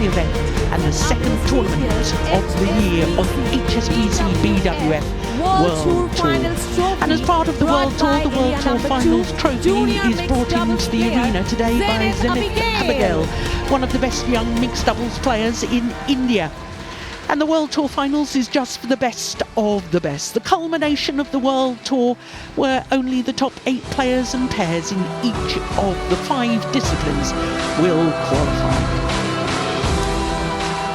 event and the second tournament of the year on HSBC BWF World Tour. And as part of the World Tour Finals trophy is brought into the arena today by Zenith Abigail, one of the best young mixed doubles players in India. And the World Tour Finals is just for the best of the best. The culmination of the World Tour where only the top 8 players and pairs in each of the 5 disciplines will qualify.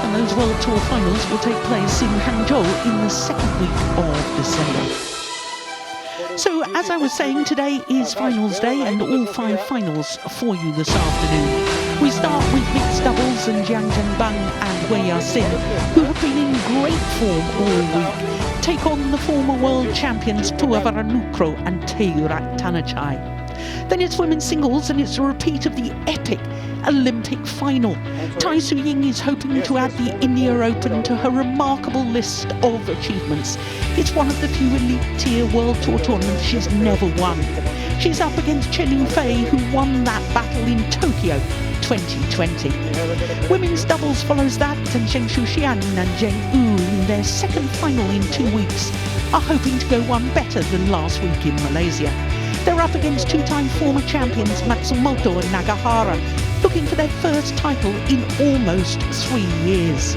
And those World Tour Finals will take place in Hangzhou in the second week of December. So, as I was saying, today is finals day and all 5 finals for you this afternoon. We start with mixed doubles and JIANG and WEI, who have been in great form all week, take on the former world champions PUAVARANUKROH and TAERATTANACHAI. Then it's women's singles and it's a repeat of the epic Olympic final. Tai Tzu Ying is hoping to add the India Open to her remarkable list of achievements. It's one of the few elite tier world tour tournaments she's never won. She's up against Chen Yufei, who won that battle in Tokyo 2020. Women's doubles follows that, and Zheng Shuxian and Zheng Yu in their second final in 2 weeks are hoping to go one better than last week in Malaysia. They're up against 2-time former champions Matsumoto and Nagahara, looking for their first title in almost 3 years.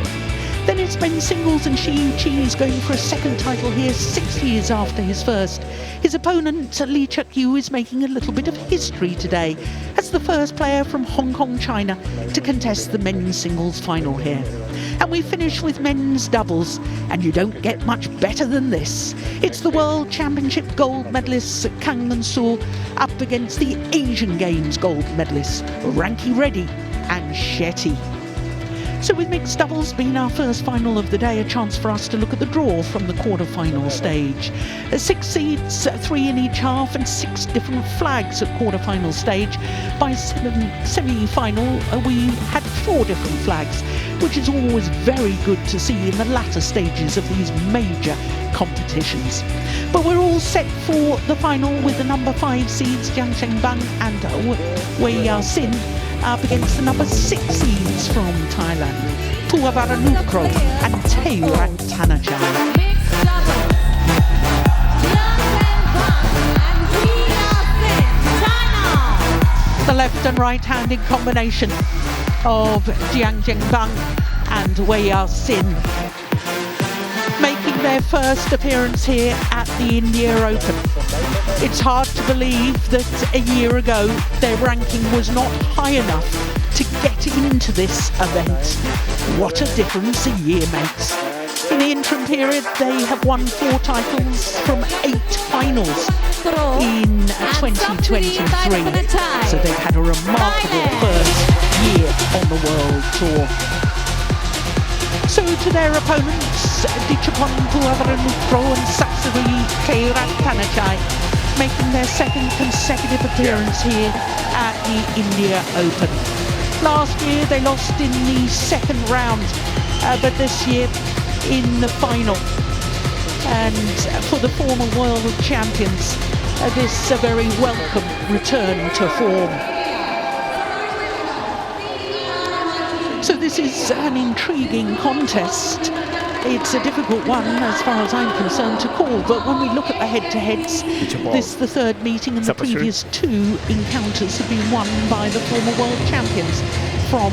Then it's men's singles and Shi Yuqi is going for a second title here 6 years after his first. His opponent, Lee Chuk-yu, is making a little bit of history today as the first player from Hong Kong, China to contest the men's singles final here. And we finish with men's doubles, and you don't get much better than this. It's the World Championship gold medalists Kang Mansoor up against the Asian Games gold medalists Rankireddy and Shetty. So with mixed doubles being our first final of the day, a chance for us to look at the draw from the quarter-final stage. 6 seeds, 3 in each half, and 6 different flags at quarter-final stage. By semi-final, we had 4 different flags, which is always very good to see in the latter stages of these major competitions. But we're all set for the final with the number 5 seeds, Jiang Chengbang and WEI up against the number 6 seeds from Thailand, PUAVARANUKROH and TAERATTANACHAI. The left and right-handed combination of Jiang Chengbang and WEI making their first appearance here at the India Open. It's hard to believe that a year ago their ranking was not high enough to get into this event. What a difference a year makes. In the interim period, they have won 4 titles from 8 finals in 2023. So they've had a remarkable first year on the World Tour. So to their opponents, Dichapon PUAVARANUKROH and Satwiksairaj making their second consecutive appearance here at the India Open. Last year they lost in the second round, but this year in the final. And for the former world champions, this is a very welcome return to form. So this is an intriguing contest. It's a difficult one as far as I'm concerned to call, but when we look at the head-to-heads, this is the 3rd meeting and the previous 2 encounters have been won by the former world champions from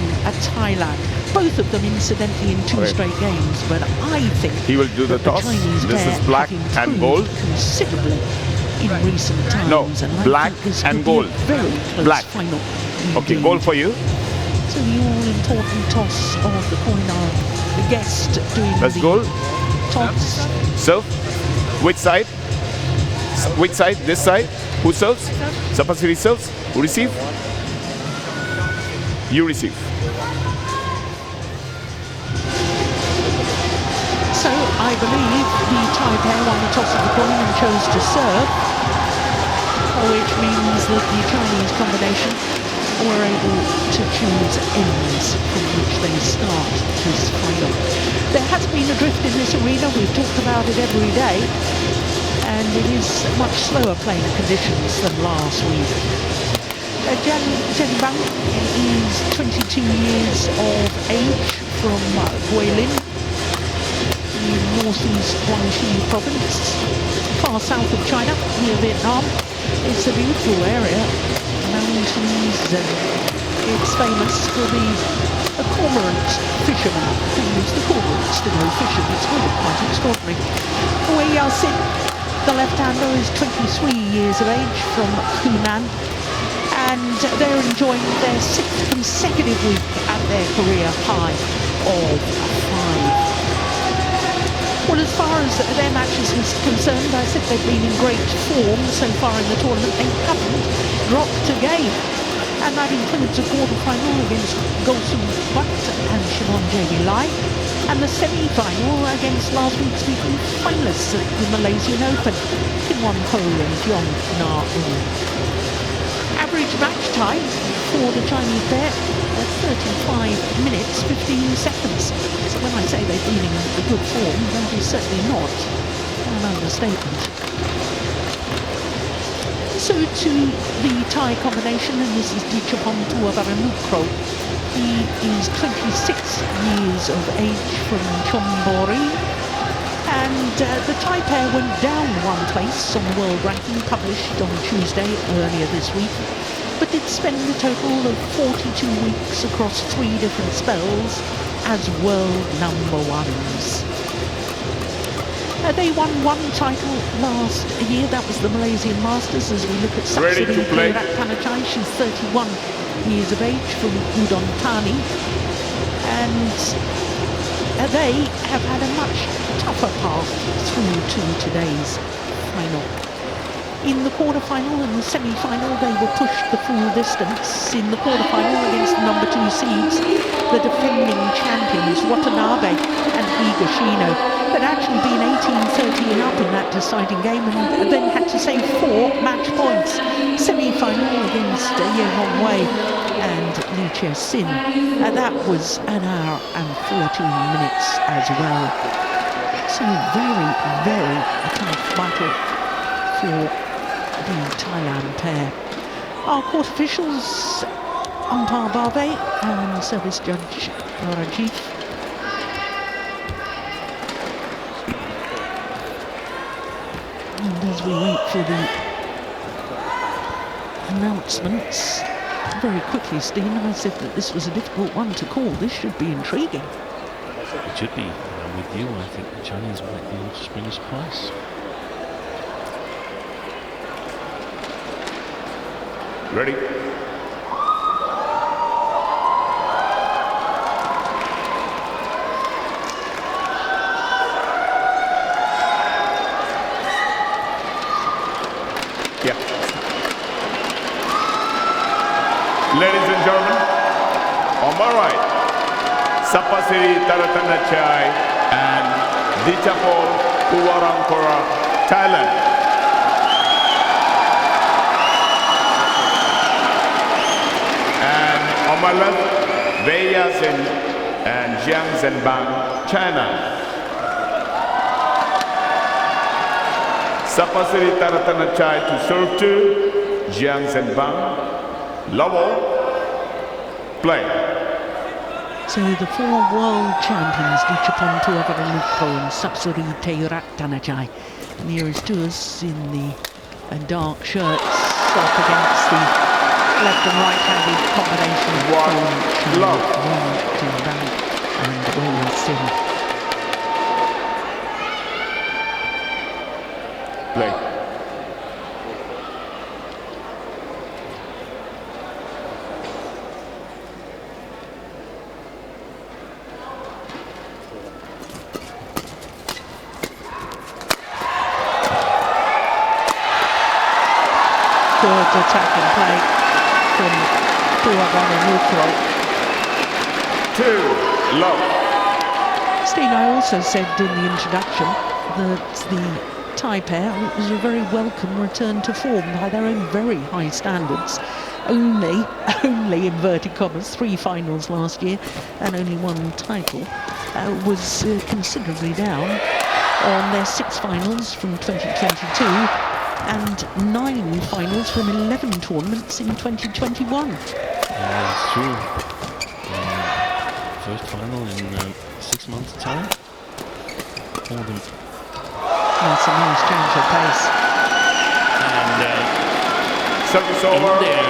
Thailand. Both of them incidentally in 2 straight games, but I think he will do the toss. This is black and gold. Considerably in recent times. No, black and gold. Very close black. Final. Okay, indeed. gold for you. So the all-important toss of the coin are the guest doing Let's the goal. toss. Serve. Which side? Which side? This side. Who serves? Sapasiri serves. Who receive? You receive. So I believe the Thai pair won the toss of the coin and chose to serve, which means that the Chinese combination were able to choose ends from which they start this final. There has been a drift in this arena, we've talked about it every day, and it is much slower playing conditions than last week. Jiangbang is 22 years of age from Guilin in northeast Guangxi province, far south of China, near Vietnam. It's a beautiful area, mountains, and it's famous for the cormorant fishermen who use the cormorants to go fishing. It's really quite extraordinary. Wei Xin, the left-hander, is 23 years of age from Hunan, and they're enjoying their 6th consecutive week at their career high of 5. Well, as far as their matches is concerned, I said they've been in great form so far in the tournament. They haven't dropped a game, and that includes a quarter-final against Golsun Wat and Shimon JBLI, and the semi-final against last week's weekly finalists at the Malaysian Open, Kim Won Ho and Jeong Na Eun. Average match time for the Chinese pair at 35 minutes 15 seconds. So when I say they've been in a good form, that is certainly not an understatement. So to the Thai combination, and this is Dichapon PUAVARANUKROH. He is 26 years of age from Chonburi. And the Thai pair went down one place on the world ranking published on Tuesday earlier this week, but did spend a total of 42 weeks across 3 different spells as world number ones. They won one title last year, that was the Malaysian Masters. As we look at Satwiksairaj, she's 31 years of age from Udon Thani, and they have had a much tougher path through to today's final. In the quarter-final and the semi-final, they were pushed the full distance. In the quarter-final against number 2 seeds, the defending champions Watanabe and Higashino had actually been 18-30 and up in that deciding game, and then had to save 4 match points. Semi-final against Ye Hongwei and Lee Che-sin. That was an hour and 14 minutes as well. So very, very tough battle for the Thailand pair. Our court officials, umpire Barbe and service judge Rajiv. And as we wait for the announcements, very quickly, Steen, I said that this was a difficult one to call. This should be intriguing. It should be. I'm with you. I think the Chinese might be able to spring a surprise. Ready? Yeah. Ladies and gentlemen, on my right, TAERATTANACHAI and Dichapon PUAVARANUKROH, Thailand. On my left, Wei and Jiang, China. TAERATTANACHAI to serve to Jiang, level, play. So the 4 world champions, Dichapon PUAVARANUKROH and TAERATTANACHAI, nearest to us in the dark shirts, up against the left and right-handed combination of Chirag and Wei Xin. Play. Good attack and play from PUAVARANUKROH. 2 love. Steen, I also said in the introduction that the Thai pair, it was a very welcome return to form by their own very high standards. Only inverted commas, 3 finals last year and only 1 title, was considerably down on their 6 finals from 2022 and 9 finals from 11 tournaments in 2021. Yeah, it's true. First final in 6 months' time for them. That's a nice change of pace. And Service in over. their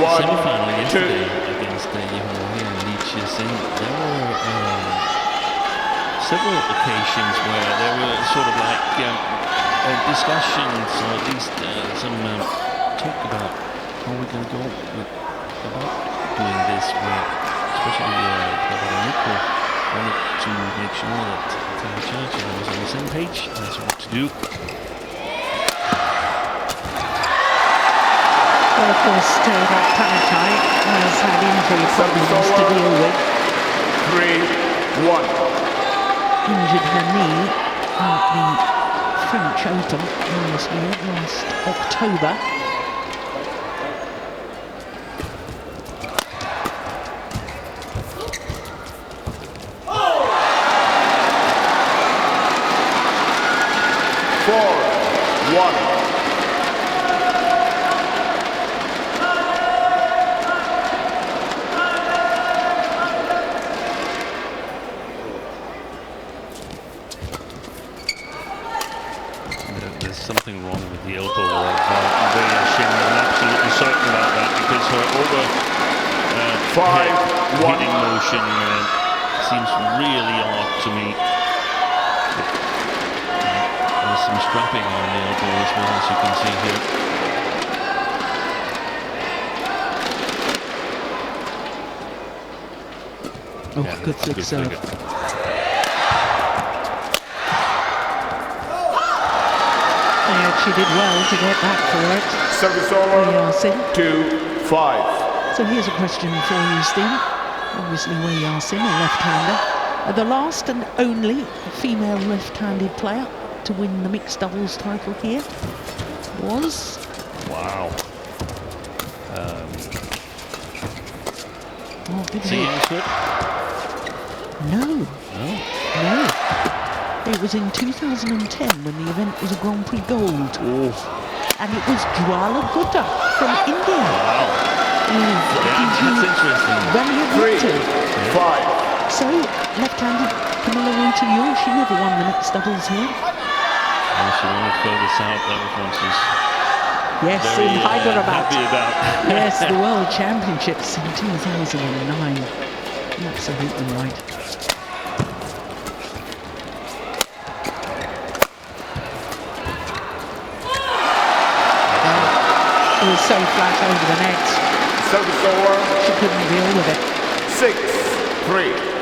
1, semi-final 2. yesterday against Yonex and HSBC, there were several occasions where there were sort of like discussions, or at least some talk about how we're going to go about doing this, where especially PUAVARANUKROH wanted to make sure that TAERATTANACHAI was on the same page as what to do. Well, of course, TAERATTANACHAI has had injury problems to deal with. 3-1. Injured her knee at the French Open last year, last October. There's something wrong with the elbow of WEI. I'm absolutely certain about that, because her overhead hitting motion seems really odd to me. There's some strapping on the elbow as well, as you can see here. Oh, yeah, good flick serve. Yeah, she did well to get back for it. Service over. 2-5. So here's a question for you, Steve. Obviously, WEI, a left-hander. The last and only female left-handed player to win the mixed doubles title here was... Wow. JIANG? No. It was in 2010 when the event was a Grand Prix Gold. Oh. And it was Jwala Gutta from India. Wow. That's interesting. 3-5. So, left-handed Camilla Ruta-Yul, she never won the mixed doubles here. And she wanted further south, that was one she's yes, very in Hyderabad. happy about. Yes, the World Championships in 2009. Absolutely right. It was so flat over the net. Service over. She couldn't deal with it. 6-3.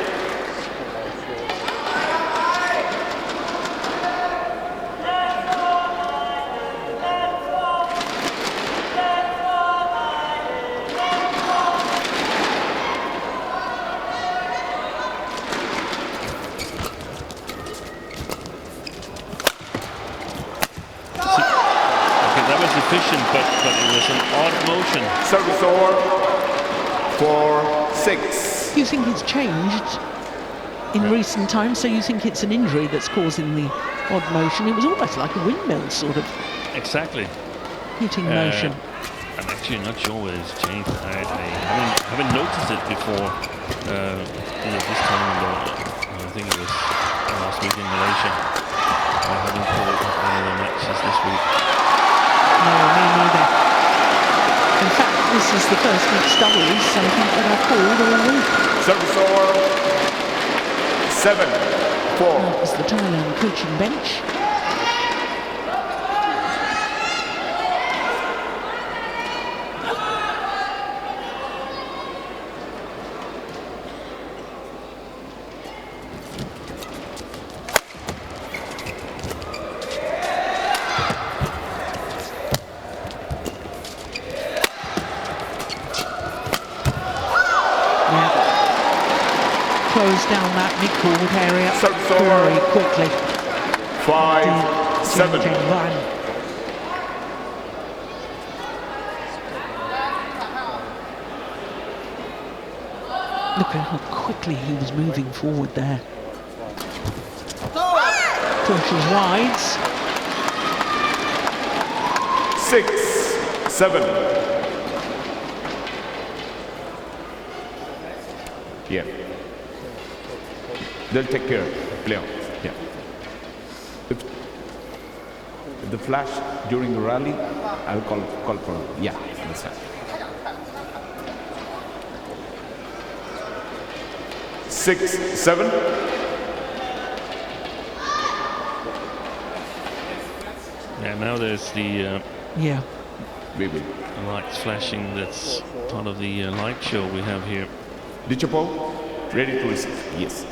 That was efficient, but it was an odd motion. Service over. 4-6. You think it's changed in recent times, so you think it's an injury that's causing the odd motion? It was almost like a windmill sort of Exactly. hitting motion. I'm actually not sure whether it's changed. I haven't noticed it before this tournament. I think it was last week in Malaysia. I haven't called one of the matches this week. No, me neither. In fact, this is the first mixed doubles I think that I've called all week. Service over. 7-4. That was the Thailand coaching bench. Close down that midcourt area very quickly. 5-7. Look at how quickly he was moving forward there. Pushes wides. 6, 7. Yeah. They'll take care. Play on. Yeah. If the flash during the rally, I'll call for. Yeah, understand. 6, 7. Yeah, now there's the Yeah. We will. lights flashing. That's part of the light show we have here. Dichapo, ready to receive. Yes.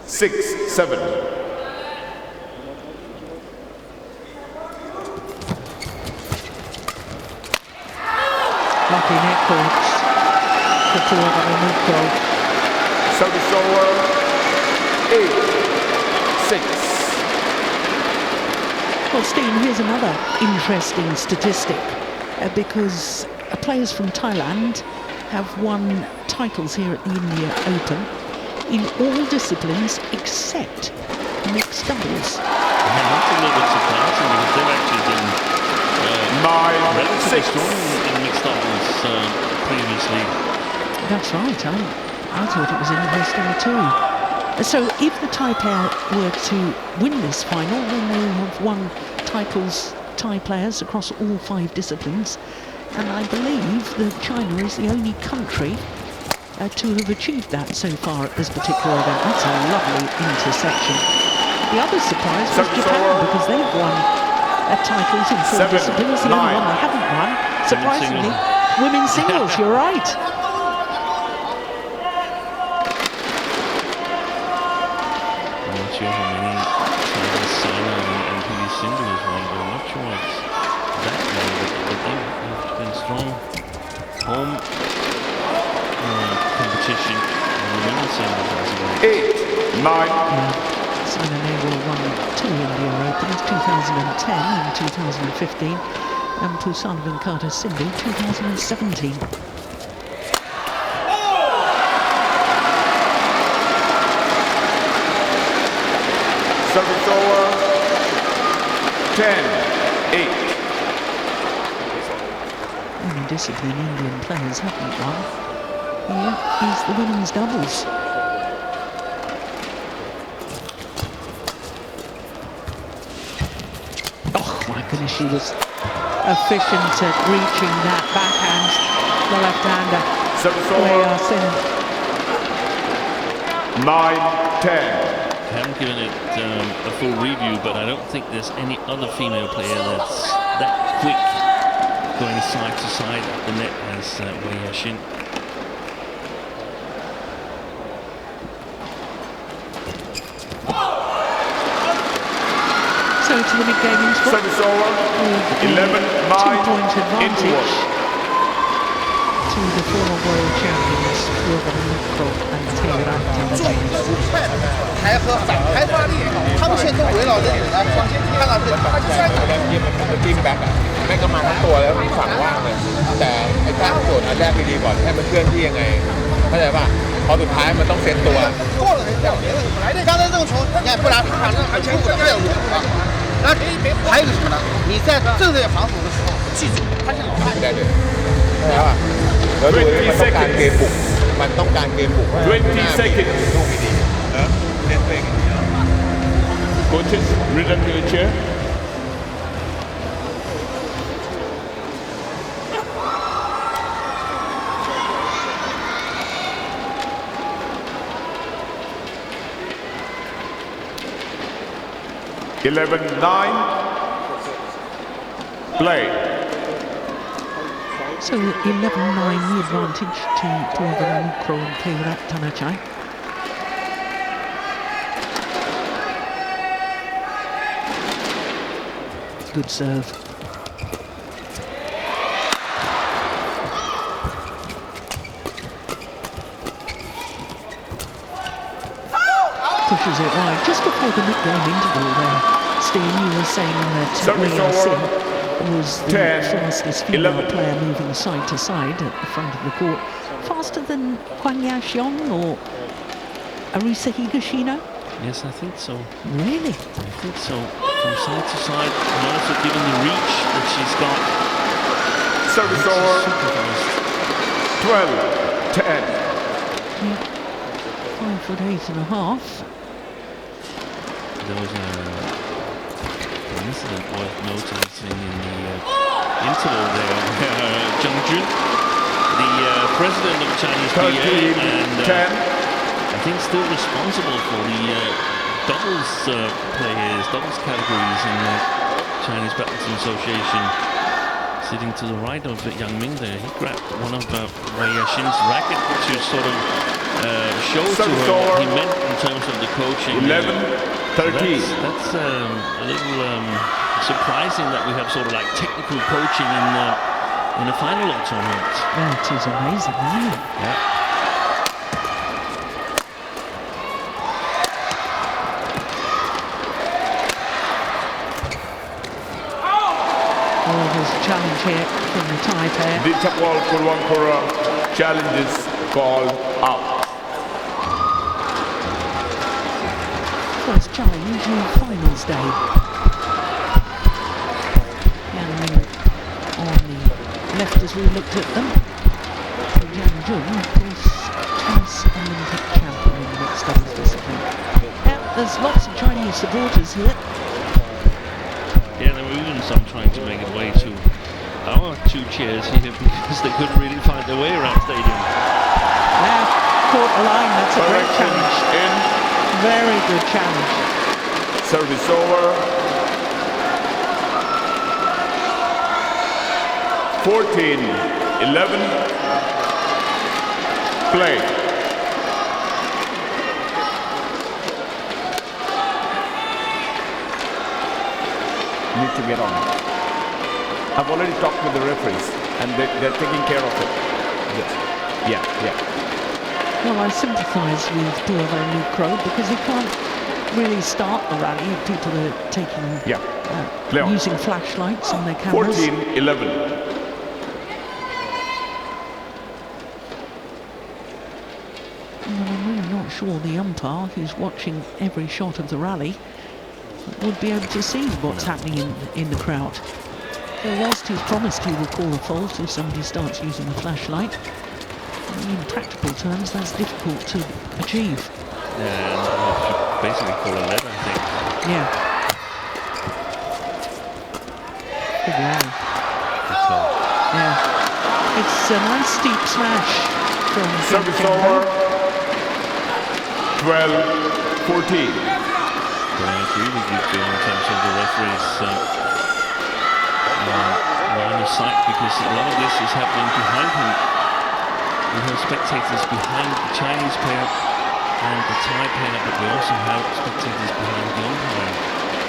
6, 7. Lucky net courts for PUAVARANUKROH. Service over. 8, 6. Well, Steen, here's another interesting statistic because players from Thailand have won titles here at the India Open in all disciplines except mixed doubles. And that's a little bit surprising because they've actually been 9, relatively 6. strong in mixed doubles previously. That's right. I thought it was interesting too. So if the Thai pair were to win this final, then they will have won titles, Thai players, across all 5 disciplines. And I believe that China is the only country to have achieved that so far at this particular event. That's a lovely intersection. The other surprise was Japan, because they've won titles in 4 disciplines. The only one they haven't won, surprisingly, women's singles. You're right. I'm not sure how many China's Sina and PV single has won, but I'm not sure it's that many, but they've been strong home competition on the women's singles as well. 8, 9. Sina Nehwal won 2 India Opens, 2010 and 2015, and Pusana Venkata Sindhu 2017. Service over. 10, 8. Only discipline Indian players haven't won here is the women's doubles. Oh my goodness, she was efficient at reaching that backhand, the left-hander. Service over. 9, 10. I haven't given it a full review, but I don't think there's any other female player that's that quick going side to side at the net as WEI. So to the mid-game interval. Service over. 11, 9. 2-point advantage to the former world champions PUAVARANUKROH and TAERATTANACHAI. 台和反台发力，他们现在都围绕着你来放线，看到这他就在 มันจิ้มแบ็คอะแม่งก็มาทั้งตัวแล้วมันฝั่งว่างเลยแต่ไอ้ตั้งโจทย์อันแรกดีก่อนให้มันเคลื่อนที่ยังไงเข้าใจป่ะพอสุดท้ายมันต้องเซตตัว 过了人家别的，刚才这种球，你看不然他反正还全部都有啊。然后还有一个什么呢？你在正在防守的时候，记住他是老汉。 ได้เลยเข้าใจป่ะแล้วดูมันต้องการเกมบุกมันต้องการเกมบุก 20 seconds. ลูกดีๆเล่นตัวเองอย่างเดียว Coaches, return to your chair. Eleven, 9. Play. So 11-9 the advantage to PUAVARANUKROH and TAERATTANACHAI. Good serve. Pushes it wide. Just before the mid-game interval there, Steve, you were saying that WEI was the 10, fastest female 11. player moving side to side at the front of the court. Faster than Hwang Ya-xiong or Arisa Higashino? Yes, I think so. Really? I think so. From side to side, and also given the reach that she's got. Service over. 12-10. Yeah. 5'8.5". There was an incident worth noticing in the interval there. Zheng Jun, the president of Chinese PA, and I think still responsible for the doubles players, doubles categories in the Chinese Badminton Association. Sitting to the right of Yang Ming there, he grabbed one of Wei Yashin's racket to sort of show to her what he meant in terms of the coaching. 11-13. That's a little surprising that we have sort of like technical coaching in a final of tournament. That is amazing, isn't it? Yeah. Oh, there's a challenge here from the Thai pair. The Chapwal Purwankura challenges called out. First challenge in finals day. Yang Ming on the left as we looked at them. Yang Jun, of course, twice Olympic champion in the mixed doubles discipline. Now, there's lots of Chinese supporters here. Yeah, there were even some trying to make it way to our two chairs here because they couldn't really find their way around stadium. Now, caught the line, that's a great challenge. Very good challenge. Service over. 14-11. Play. Need to get on. I've already talked with the referees and they're taking care of it. Yeah. Well, I sympathise with PUAVARANUKROH because he can't really start the rally if people are taking, using flashlights on their cameras. 14-11. Well, I'm really not sure the umpire, who's watching every shot of the rally, would be able to see what's happening in the crowd. So whilst he's promised he will call a fault if somebody starts using a flashlight, in practical terms that's difficult to achieve. And basically call a letter, I think. Yeah. Good rally. Yeah. It's a nice steep smash from Service over. 12-14. But I agree with you, Phil, in terms of the referees' line of sight, because a lot of this is happening behind him. We have spectators behind the Chinese pair and the Thai pair, but we also have spectators behind the umpire.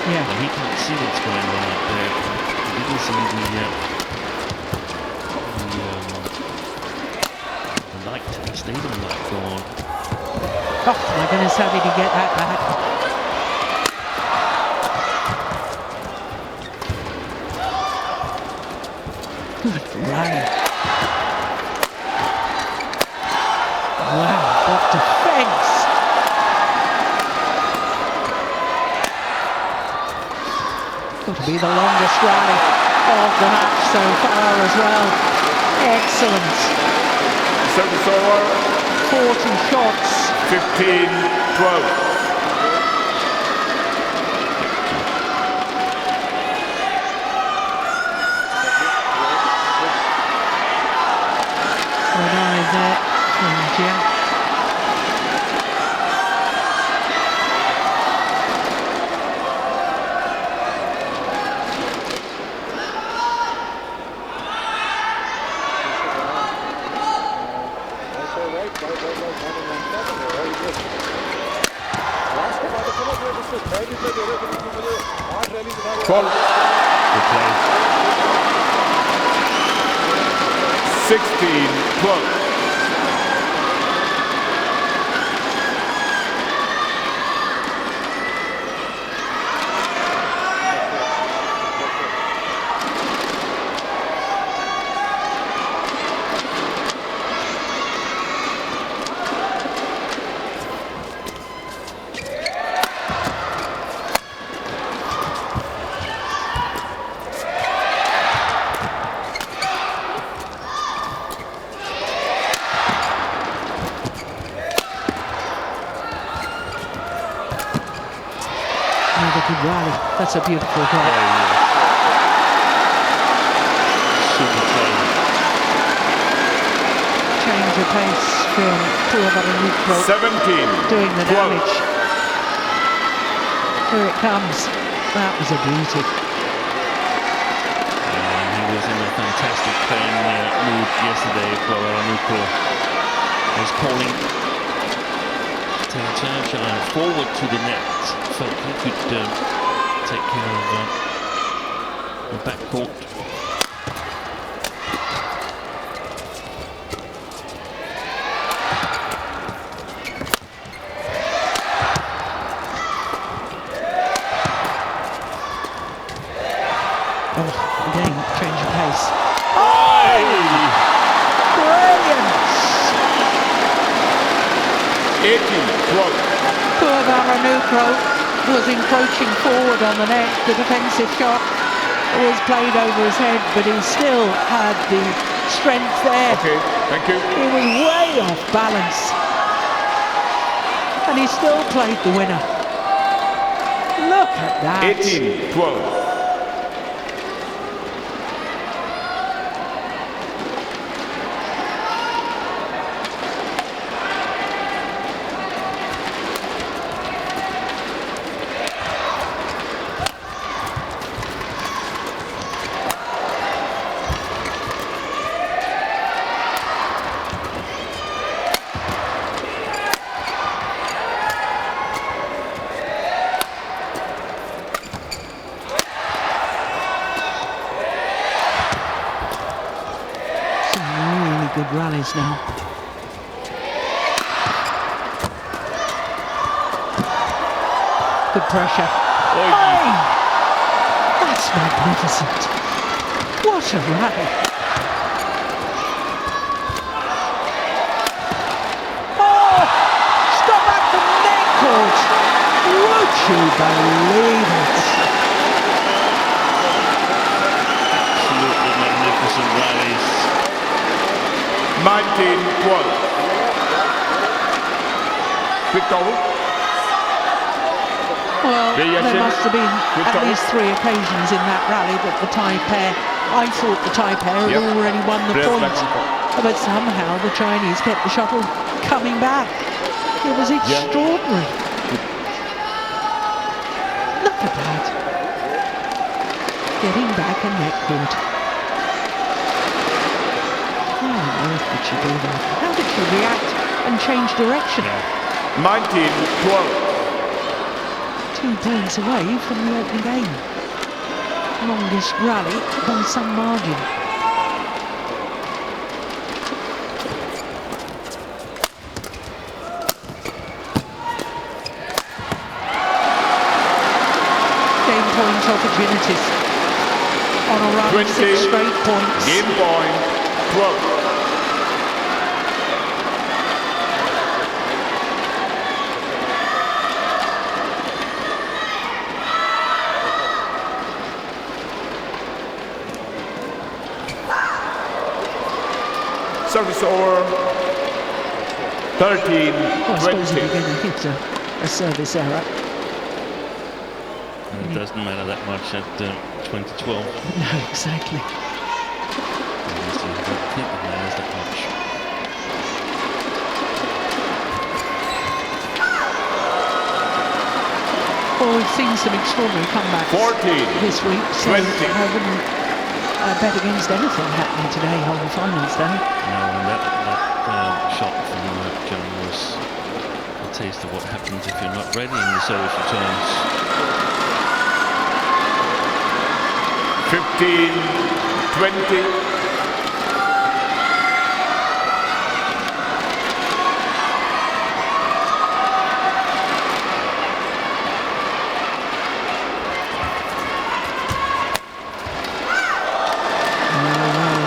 Yeah. And he can't see what's going on up there. He didn't see the light, the stadium light go on. Oh my goodness, how did he get that back? Good rally. Wow, what defense! Got to be the longest rally of the match so far as well. Excellent. Service over. 40 shots. 15-12. There from JIANG. Good play. 16-12. another good rally. That's a beautiful drop. Super play. Change of pace from PUAVARANUKROH 17. doing the 12. damage. Here it comes. That was a beauty. He was in a fantastic playing mood yesterday. PUAVARANUKROH was calling TAERATTANACHAI forward to the net. Felt he could take care of the backcourt. Again, change of pace. Oh! Brilliant! 18-12. PUAVARANUKROH was encroaching forward on the net. The defensive shot was played over his head, but he still had the strength there. Okay, thank you. He was way off balance. And he still played the winner. Look at that. 18-12. Good rallies now. Good pressure. Hey! That's magnificent. What a rally. Oh! Stop at the net court. Would you believe it? Absolutely magnificent rallies. 19-12. Viktor. Well, Yeah, there Shetty. must have been Viktor. at least 3 occasions in that rally that the Thai pair, I thought the Thai pair had Yep. already won the Players point. back on court. But somehow the Chinese kept the shuttle coming back. It was extraordinary. Look at that. Getting back in net court. How on earth did she do that? How did she react and change direction? 19-12. 2 points away from the opening game. Longest rally by some margin. Game point opportunities on a run, 20. 6 straight points. Game point 12. Service over. 13-20. Well, I suppose if you're going to hit a service error, And it doesn't matter that much at 2012. no, exactly. Obviously, I don't think it matters that much. Well, we've seen some extraordinary comebacks 14, this week, so 20. I wouldn't bet against anything happening today on the finals day. No, and that shot from John was a taste of what happens if you're not ready in the service returns. 15-20.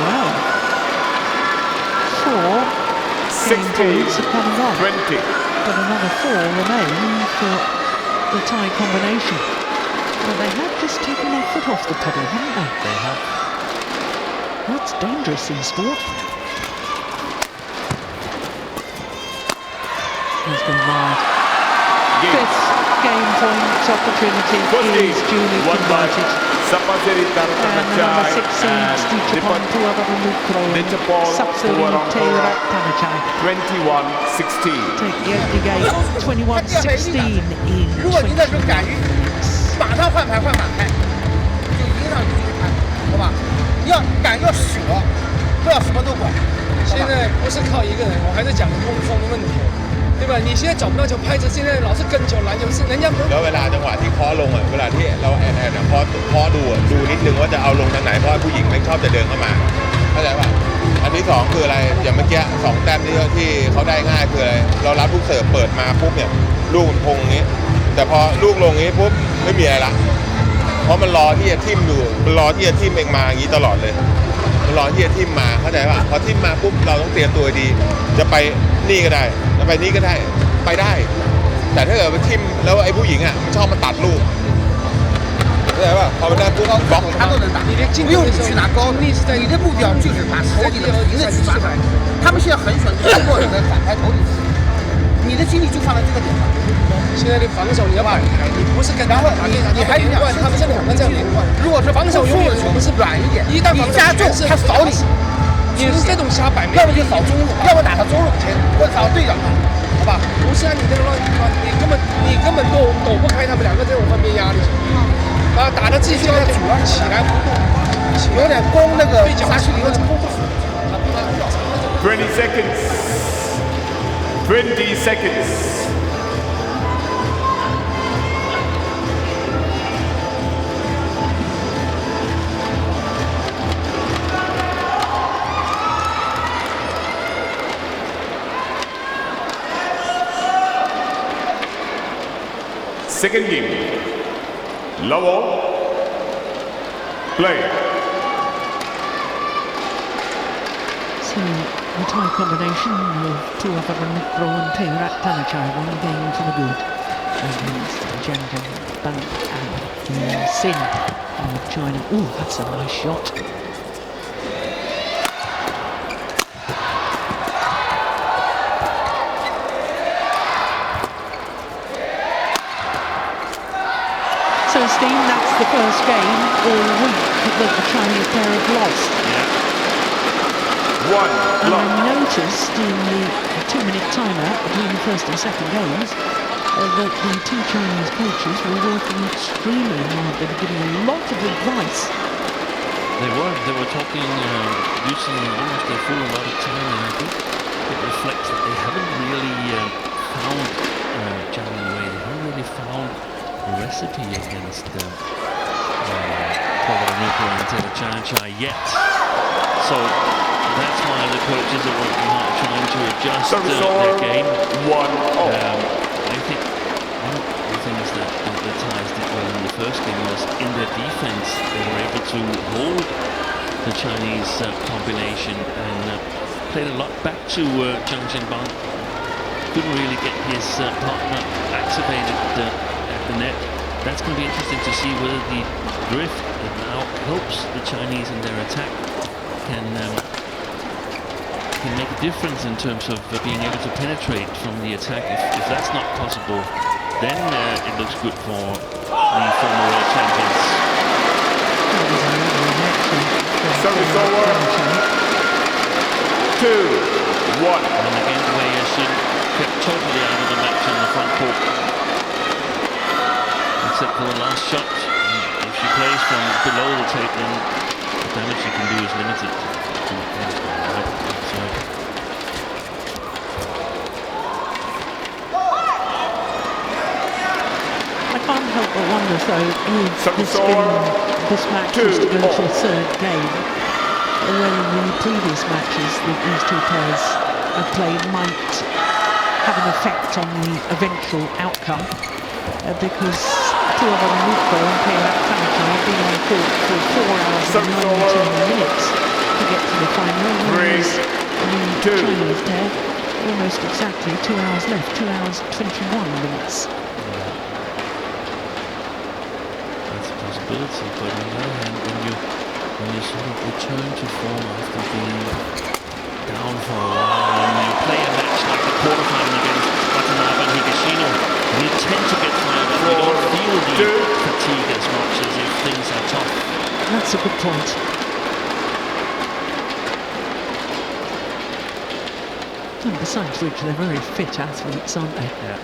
Well. 4 game points are coming on, 20. but another 4 remain for the Thai combination. Well, they have just taken their foot off the pedal, haven't they? They have. That's dangerous in sport. He's gone wide. fifth game point opportunity is duly won by converted. And the number 6 seeds, Dichapon PUAVARANUKROH and Subsidy TAERATTANACHai. 21-16. Take the opening game, 21-16 in 如果您那时候敢于 20 马上换牌换反拍，就一定让你去拍，好吧？要敢要舍，不要什么都管。现在不是靠一个人，我还是讲攻锋的问题，对吧？你现在找不到球拍子，现在老是跟球篮球是人家不。 แล้วเวลาจังหวะที่เคาะลงอ่ะเวลาที่เราแอนเคาะดูนิดนึงว่าจะเอาลงทางไหนเพราะผู้หญิงไม่ชอบจะเดินเข้ามาเข้าใจป่ะอันที่สองคืออะไรอย่างเมื่อกี้2 แต้มที่เขาได้ง่ายคืออะไรเรารับลูกเสิร์ฟเปิดมาปุ๊บเนี่ยลูกมันพงอย่างนี้แต่พอลูกลงอย่างนี้ปุ๊บไม่มีอะไรละเพราะมันรอที่จะทิ่มอยู่มันรอที่จะทิ่มเองมาอย่างนี้ตลอดเลยมันรอที่จะทิ่มมาเข้าใจป่ะพอทิ่มมาปุ๊บเราต้องเตรียมตัวดีจะไปนี่ก็ได้จะไปนี่ก็ได้ไปได้แต่ถ้าเกิดไปทิ่มแล้วไอ้ผู้หญิงอ่ะมันชอบมาตัดลูกเข้าใจป่ะพอมันได้ปุ๊บบล็อก 他都能打，不用你去拿高，你的目标就是把手里的平的去抓出来。他们现在很喜欢通过你的反拍头顶，你的精力就放在这个点上。现在的防守你要摆开，你不是跟他们打面你还连贯，他们这两个这样连贯。如果是防守永远我们是软一点，一旦你加重他扫你，你这种瞎摆，要么就扫中路，要么打到中路前，或者扫对角上，好吧？不是啊，你这个乱，你根本躲不开他们两个这种分别压力，啊，打的自己就要主要起来不动，有点攻那个杀气有点攻不死。 20 seconds. 20 seconds. Second game. Lowell. Play. So the tie combination of PUAVARANUKROH and TAERATTANACHai, one game for the good against JIANG and Sin of China. Oh, that's a nice shot. So, Steve, that's the first game all week that the Chinese pair have lost. And I noticed in the 2-minute timeout between the first and second games that the two Chinese coaches were working extremely hard. They were giving a lot of advice. They were talking, using almost their full amount of time, and I think it reflects that they haven't really found Jiang Wei. They haven't really found a recipe against PUAVARANUKROH and TAERATTANACHai yet. So that's why the coaches are working hard trying to adjust their game. I think one of the things that the Thais did well in the first game was in their defense. They were able to hold the Chinese combination and played a lot back to Zhang Zhenbang. Couldn't really get his partner activated at the net. That's going to be interesting to see whether the drift that now helps the Chinese in their attack can make a difference in terms of being able to penetrate from the attack. If that's not possible, then it looks good for the former world champions. Service over. 2-1. And again, Wei Yashin kept totally out of the match on the front court, except for the last shot. If she plays from below the tape, then the damage she can do is limited. I can't help but wonder, though, if this match is to go to a third game, whether the previous matches that these two pairs have played might have an effect on the eventual outcome, because PUAVARANUKROH and TAERATTANACHai have been on court for 4 hours and 19 minutes to get to the final, whereas the Chinese pair almost exactly 2 hours left, 2 hours 21 minutes. That's a possibility, but on the other hand, when you sort of return to form after being down for a while, and you play a match like the quarterfinal against Watanabe and Higashino, and you take That's a good point. And besides which, they're very fit athletes, aren't they? Yeah.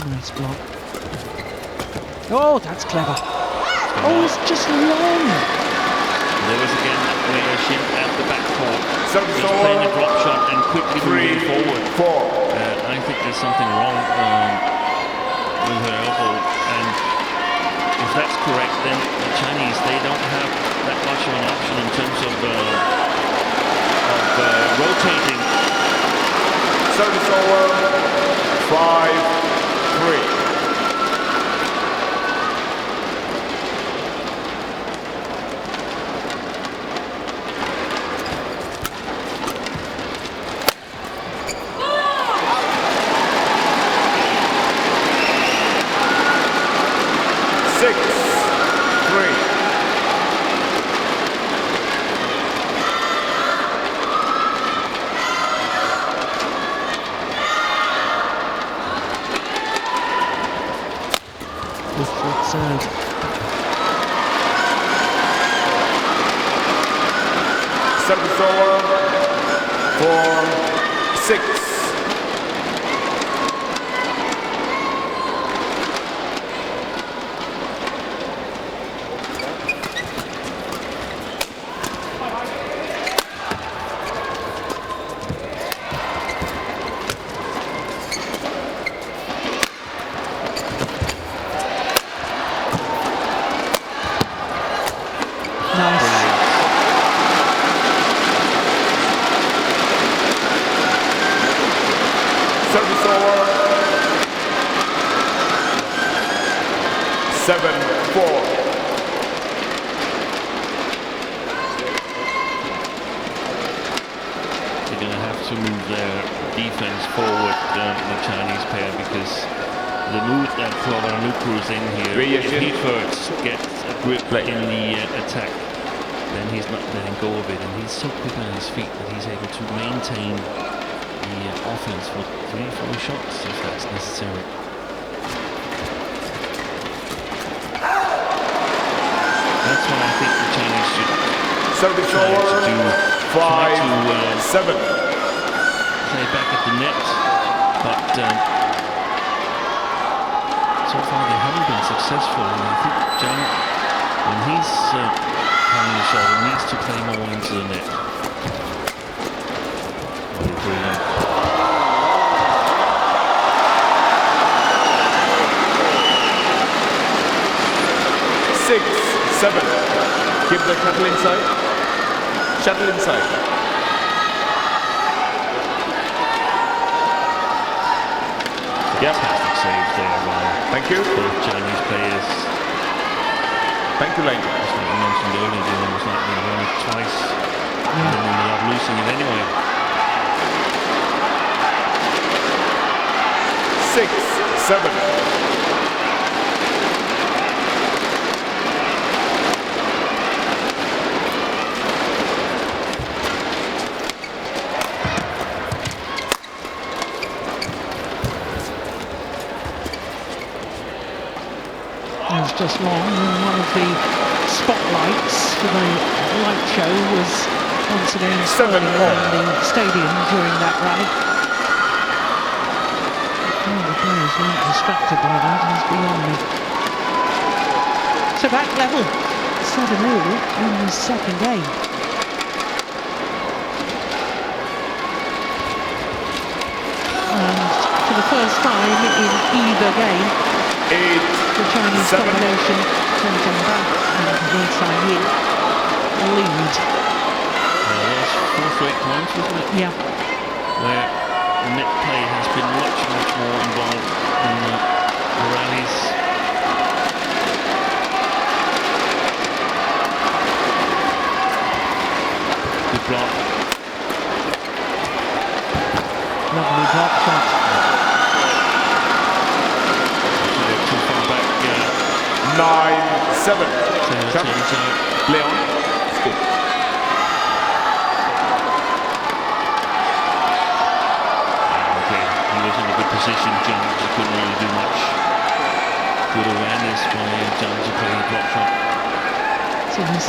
Nice block. Oh, that's clever. Oh, it's just long. There was again Wei Shin at the back court. Service Just playing a over. drop shot and quickly moving forward. 3-4. I think there's something wrong with her elbow, and if that's correct, then the Chinese, they don't have that much of an option in terms of rotating. Service over. 5-3. 6-3. With foot serve. Service over. 4-6. Service over. 7-4. They're going to have to move their defense forward, the Chinese pair, because the mood that PUAVARANUKROH is in here, if he first gets a grip in the attack, then he's not letting go of it, and he's so quick on his feet that he's able to maintain the offense for 3-4 shots if that's necessary. That's what I think the Chinese should Service try to over. do. 5-7. Play back at the net, but so far they haven't been successful, and I think Jiang, when he's having the shot, needs to play more into the net. Oh, brilliant. 6-7. Keep the shuttle inside. Shuttle inside. Fantastic save there by Thank you. both Chinese players. Thank you, Lane. Just like I mentioned earlier, it was like they won it twice and then they ended up losing it anyway. 6-7. It was just long, and one of the spotlights for the light show was once again swirling around the stadium during that rally. How the players weren't distracted by that is beyond me. So back level, 7-all in the second game. And for the first time in either game, the Chinese combination taken back and Wei lead. That was 4 straight points, wasn't it? Yeah. Where net play has been much more involved in the rallies. Good block. Lovely block shot. Too far back. 9-7. Leon. Good. Okay, he was in a good position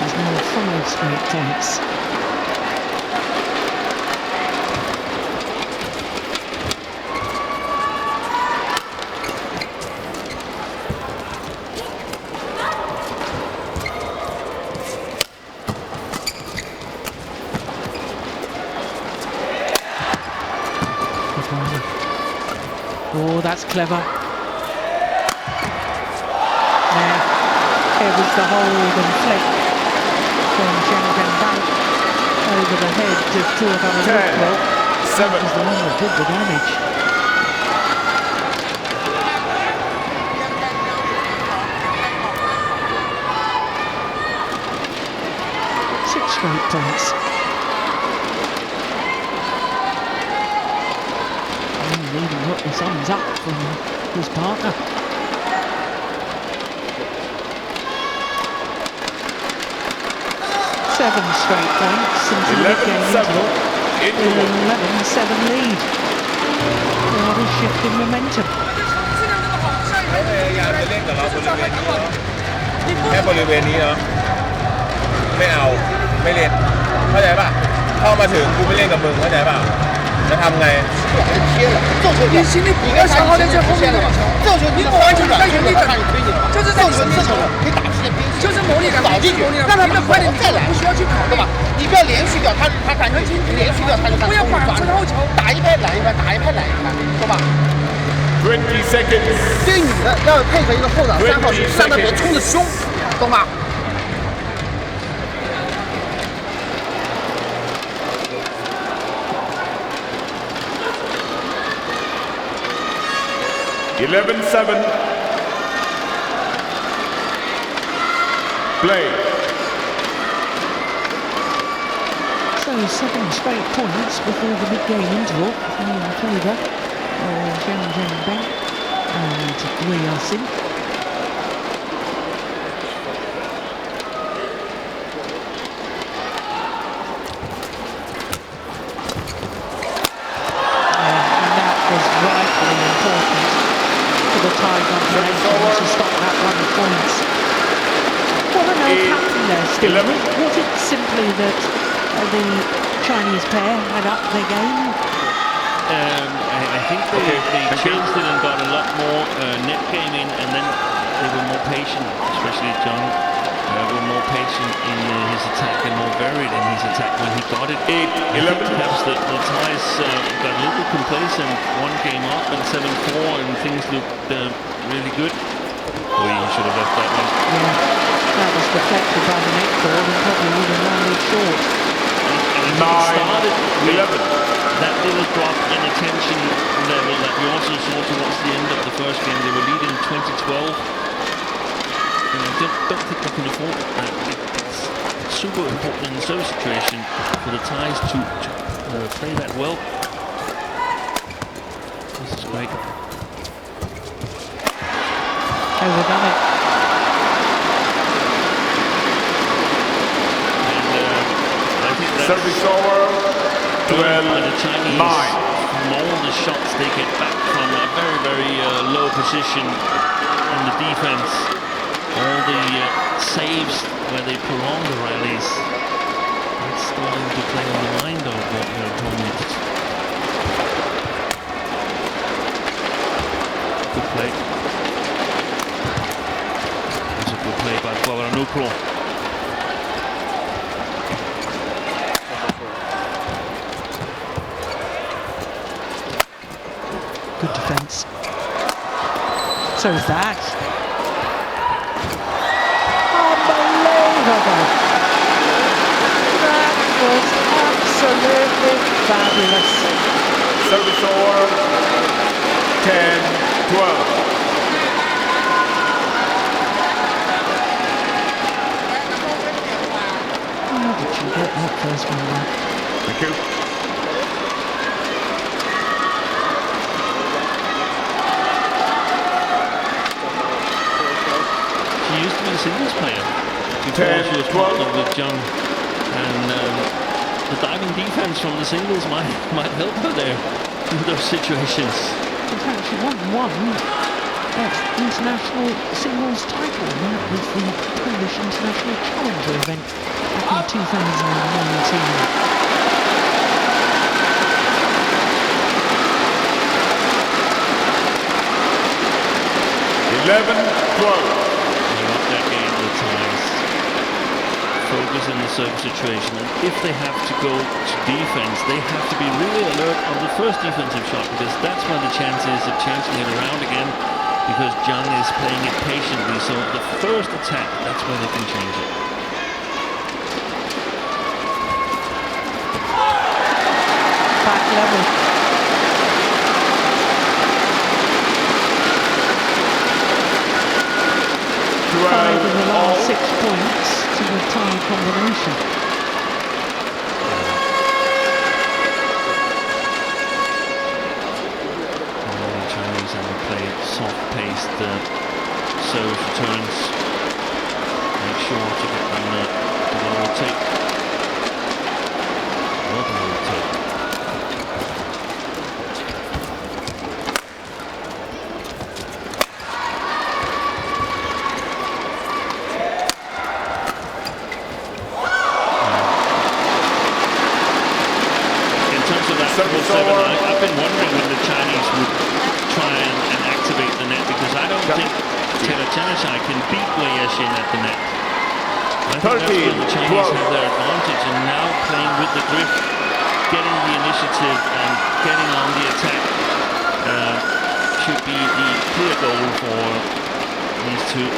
is now 5 straight points. Oh, that's clever. There. Here was the hold and flick from Zhang over the head of PUAVARANUKROH. That was the one that did the damage. Six straight points. Even got the thumbs up from his partner. Seven straight points into the mid-game interval. 11-7 lead. What a shift in momentum. แค่บริเวณนี้เนาะไม่เอาไม่เล่นเข้าใจป่ะเข้ามาถึงกูไม่เล่นกับมึงเข้าใจป่ะจะทำไง你心里不要想好的在后面了，你完全在原地等，就是在原地等，就是磨砺感，让他们快点再来，不需要去跑，对吧？你不要连续掉，他感觉连续掉他就不要管身后球，打一拍拦一拍，打一拍拦一拍，对吧20 seconds 对女的要配合一个后挡3号去上得别冲得凶，懂吗11-7 play So 7 straight points before the mid-game interval in favour of Zhang and WEI. Vitally important for the Thai combination to stop that run of points. What on earth happened there, Steve? Was it simply that the Chinese pair had upped their game? I think they changed it and got a lot more net game in, and then they were more patient, especially John. Were more patient in his attack and more varied in his attack when he got it. 11 Perhaps the Thais got a little complacent, one game up and 7-4, and things looked really good. We should have left that one. Yeah, that was deflected by the net board and probably would have landed short. And started with that little drop in attention level that we also saw towards the end of the first game. They were leading 2012. I don't think they can afford that. It's super important in the service situation for the Thais to play that well. This is great. Overdone it. And I think that's service over 12 by the Chinese 9 from all the shots they get back from a very, very low position on the defense. All the saves where they prolong the rallies, that's starting to play on the mind of their opponents. Good play. That's a good play by PUAVARANUKROH. Good defence. So is that. That was absolutely fabulous. service over 10-12 How did you get that first one right? thank you She used to be a singles player before 10, she was 12. partnered with Jung, and the diving defense from the singles might help her there in those situations. In fact, she won one international singles title. That was the Polish International Challenger event back in 2019. 11-12. They're up their game, the Thais. Focus in the service situation, and if they have to go to defense, they have to be really alert on the first defensive shot, because that's where the chance is of changing it around again, because JIANG is playing it patiently. So the first attack, that's where they can change it. Back level. Five of the last 6 points to the tie combination. The Chinese have played soft-paced service returns. Make sure to get them to the rotate. Not the rotate. I've been wondering when the Chinese would try and activate the net, because I don't think TAERATTANACHAI can beat WEI at the net. I think that's where the Chinese have their advantage, and now playing with the drift, getting the initiative and getting on the attack should be the clear goal for these two.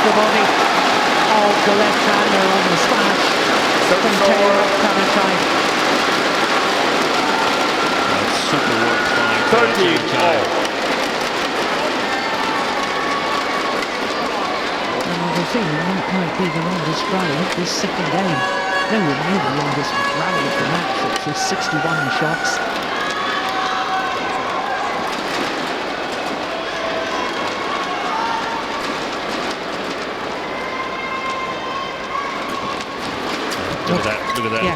The body of the left-hander on the smash from TAERATTANACHAI. That's super work by TAERATTANACHAI. And the thing, that might be the longest rally of this second game. Nowhere near the longest rally of the match, which was 61 shots. Look at that. Yeah.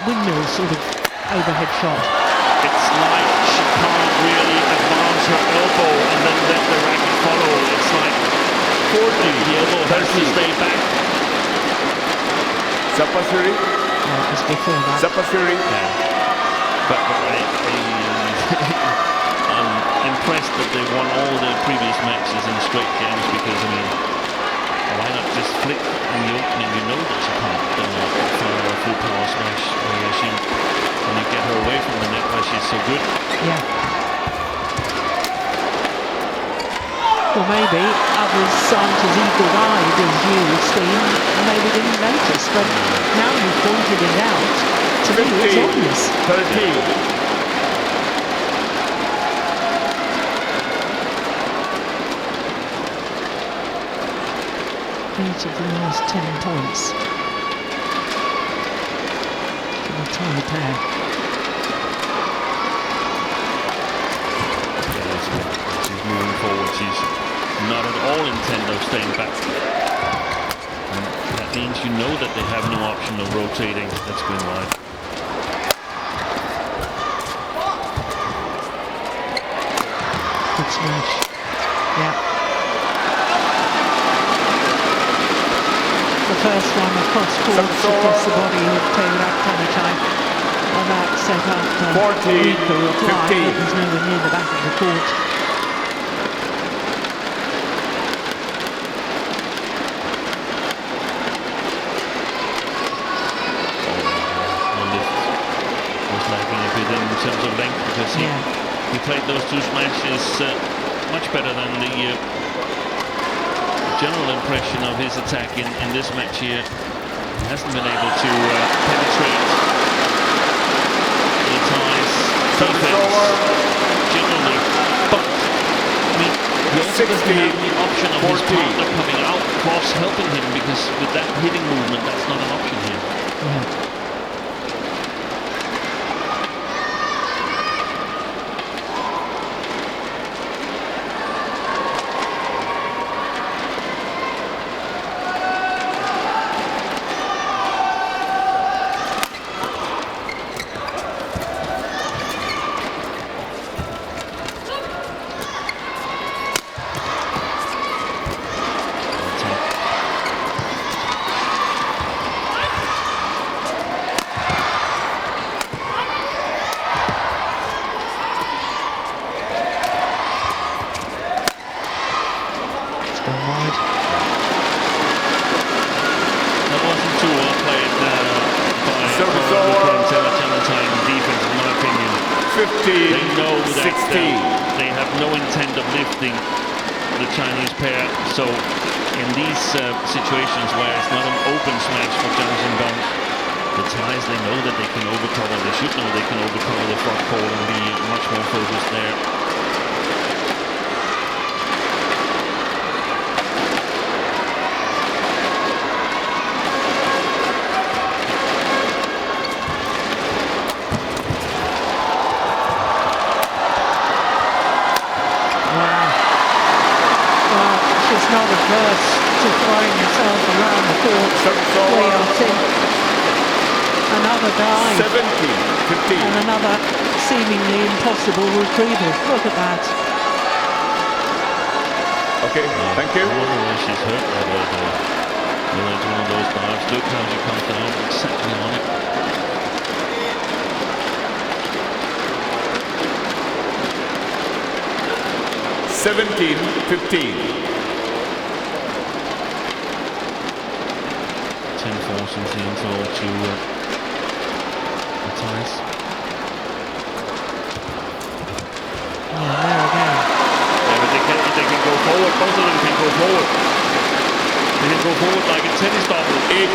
Windmill sort of overhead shot. It's like she can't really advance her elbow and then let the racket follow. It's like 40. The elbow has to stay back. Sapasuri. Yeah, just before that. Sapasuri. Yeah. But I'm impressed that they won all their previous matches in straight games, because, I mean, why not just flick in the opening? You know that you can't fire a full power smash when you get her away from the net where she's so good. Yeah. Well, maybe others aren't as eagle-eyed as you, Steve, and maybe didn't notice, but now you've pointed it out, to me it's obvious. 13. 8 of the last 10 points for the Thai pair. Yeah, she's moving forward. She's not at all intent of staying back. And that means you know that they have no option of rotating. That's going wide. Good smash. Yeah. The first one across courts, across the body of TAERATTANACHAI. And that set up Viktor reply. It was nowhere near the back of the court. The lift was lagging a bit in terms of length, because he played those two smashes much better than the general impression of his attack in this match here. He hasn't been able to penetrate the Thai's defense generally, but I mean, he also doesn't have the option of his partner coming out, cross helping him, because with that hitting movement, that's not an option here. Yeah. Situations where it's not an open smash for Johnson Dong, the Thais, they know that they can overcover, they should know they can overcover the front pole and be much more focused there. She's not averse to throwing herself around the court. Another dive. 70-15. And another seemingly impossible retrieval. Look at that. Okay, thank you. I wonder where she's hurt that over. Whether it's one of those dives. Look how she comes down exactly on it. (17-15). 10-4 since the interval to the Thais. Yeah, there again. Yeah, but they can go forward. Both of them can go forward. They can go forward like a tennis double. 18-15.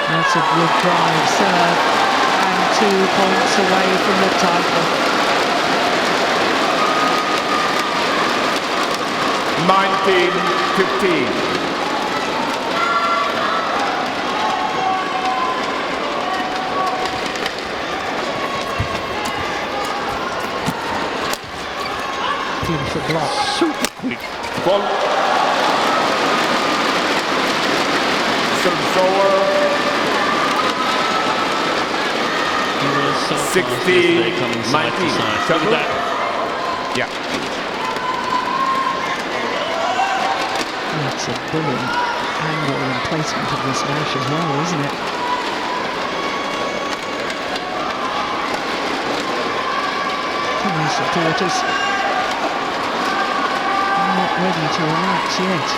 That's a good drive serve. 2 points away from the title. 19-15. Beautiful block. Super quick. Ball. Service over. 16-19. Shuttle. Yeah. That's a brilliant angle and placement of this smash as well, isn't it? Come on, supporters. I'm not ready to relax yet.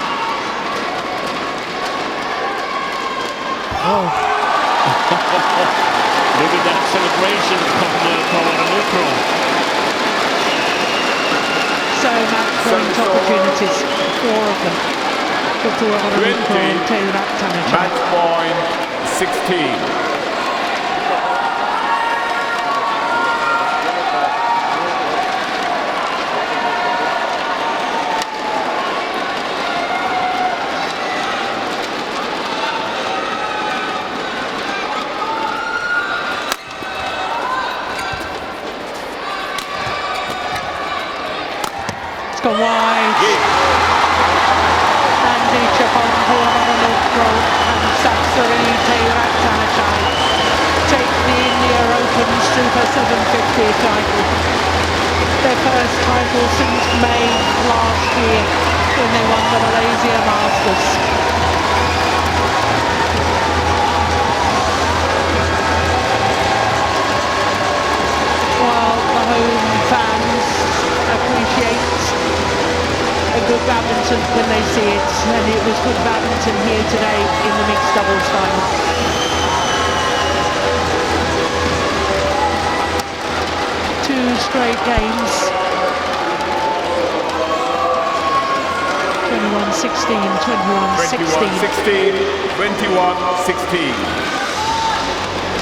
Oh. Look at that celebration from PUAVARANUKROH. So match point opportunities, 4 of them. For PUAVARANUKROH and TAERATTANACHAI. Match point 16. Wide. And each upon PUAVARANUKROH and TAERATTANACHAI take the India Open Super 750 title. Their first title since May last year when they won the Malaysia Masters. While the home fans appreciate a good badminton when they see it, and it was good badminton here today in the mixed doubles final. straight games. 21-16, 21-16. 21-16.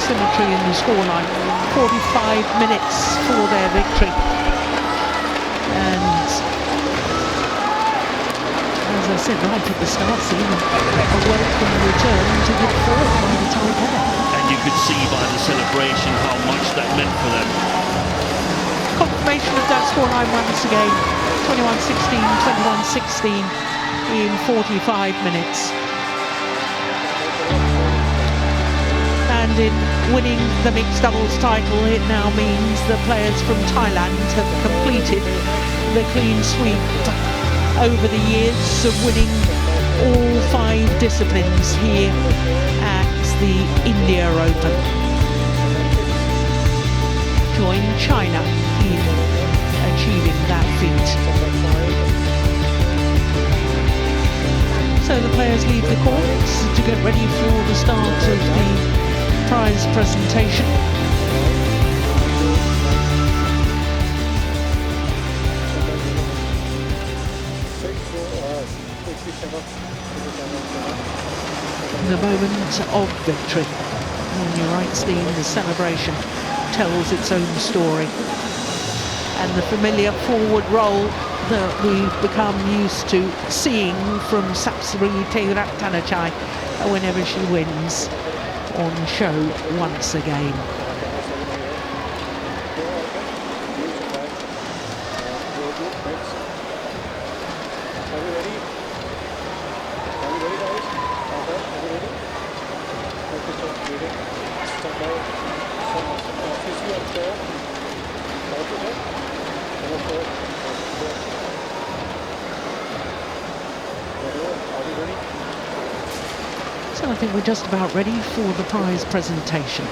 Symmetry in the scoreline. 45 minutes for their victory. And as I said right at the start, seeing a welcome return to good form by the Taipei. And you could see by the celebration how much that meant for them. Confirmation of that scoreline once again. 21-16, 21-16 in 45 minutes. And in winning the mixed doubles title, it now means the players from Thailand have completed the clean sweep over the years of winning all 5 disciplines here at the India Open. Join China in achieving that feat. So the players leave the courts to get ready for the start of the prize presentation. The moment of victory. On your right, Steen, the celebration tells its own story. And the familiar forward roll that we've become used to seeing from TAERATTANACHAI whenever she wins, on show once again. So I think we're just about ready for the prize presentation.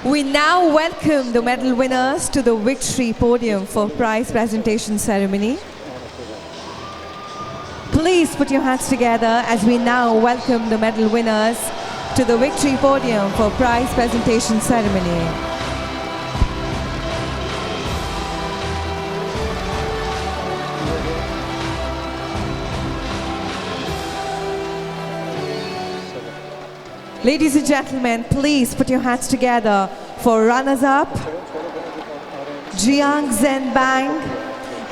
We now welcome the medal winners to the victory podium for prize presentation ceremony. Please put your hands together as we now welcome the medal winners to the victory podium for prize presentation ceremony. Ladies and gentlemen, please put your hands together for runners-up, JIANG Bang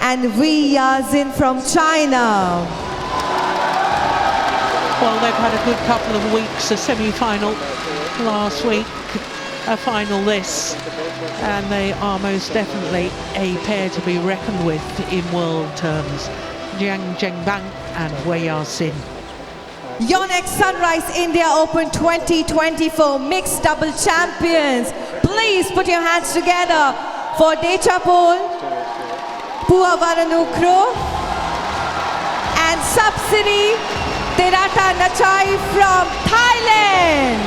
and WEI from China. Well, they've had a good couple of weeks, a semi-final last week, a final this, and they are most definitely a pair to be reckoned with in world terms. JIANG Bang and WEI. Yonex Sunrise India Open 2024 Mixed Double Champions. Please put your hands together for Dechapol, PUAVARANUKROH and subsidy TAERATTANACHAI from Thailand.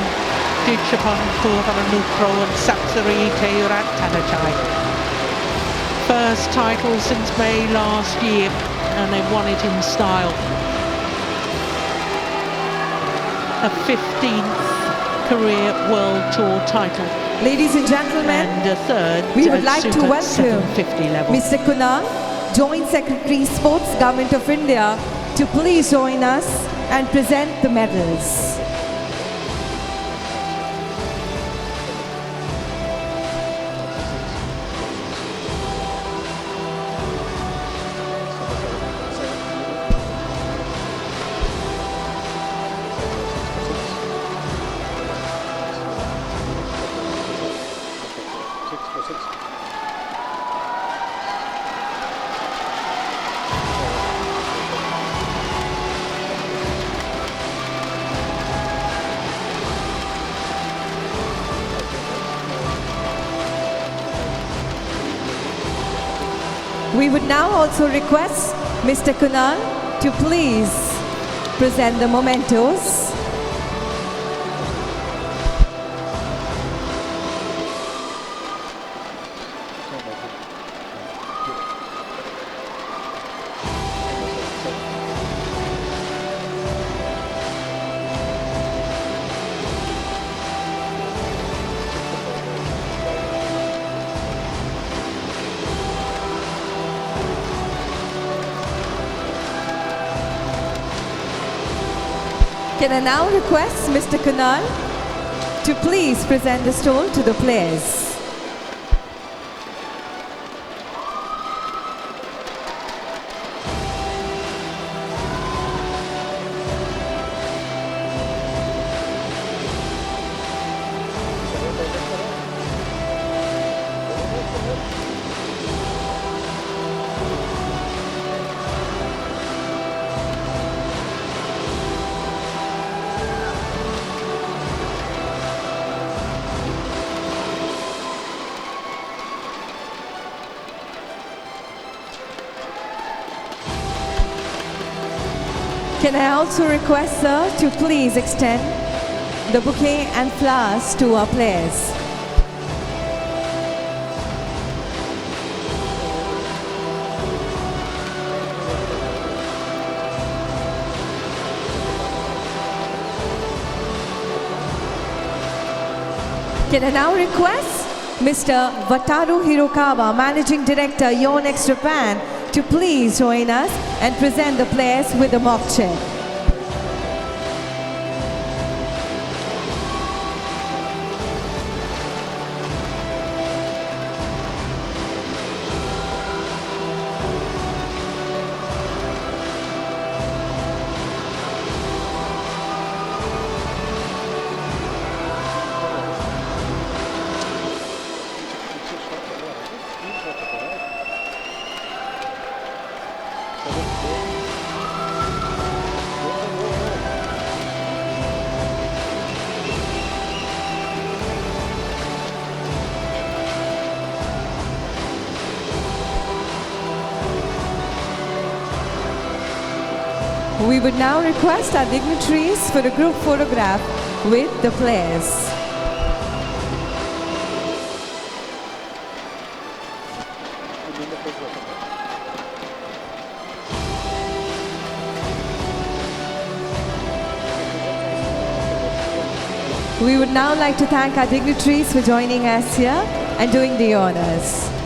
Dechapol, PUAVARANUKROH and subsidy TAERATTANACHAI. First title since May last year, and they won it in style. A 15th career World Tour title. Ladies and gentlemen, and a third we would like to welcome 750 level. Mr. Kunal, Joint Secretary Sports, Government of India, to please join us and present the medals. We would now also request Mr. Kunal to please present the mementos. Can I now request Mr. Kunal to please present the stole to the players? Can I also request, sir, to please extend the bouquet and flowers to our players? Can I now request Mr. Wataru Hirokawa, Managing Director, Yonex Japan, to please join us and present the players with a mock check. We would now request our dignitaries for a group photograph with the players. We would now like to thank our dignitaries for joining us here and doing the honors.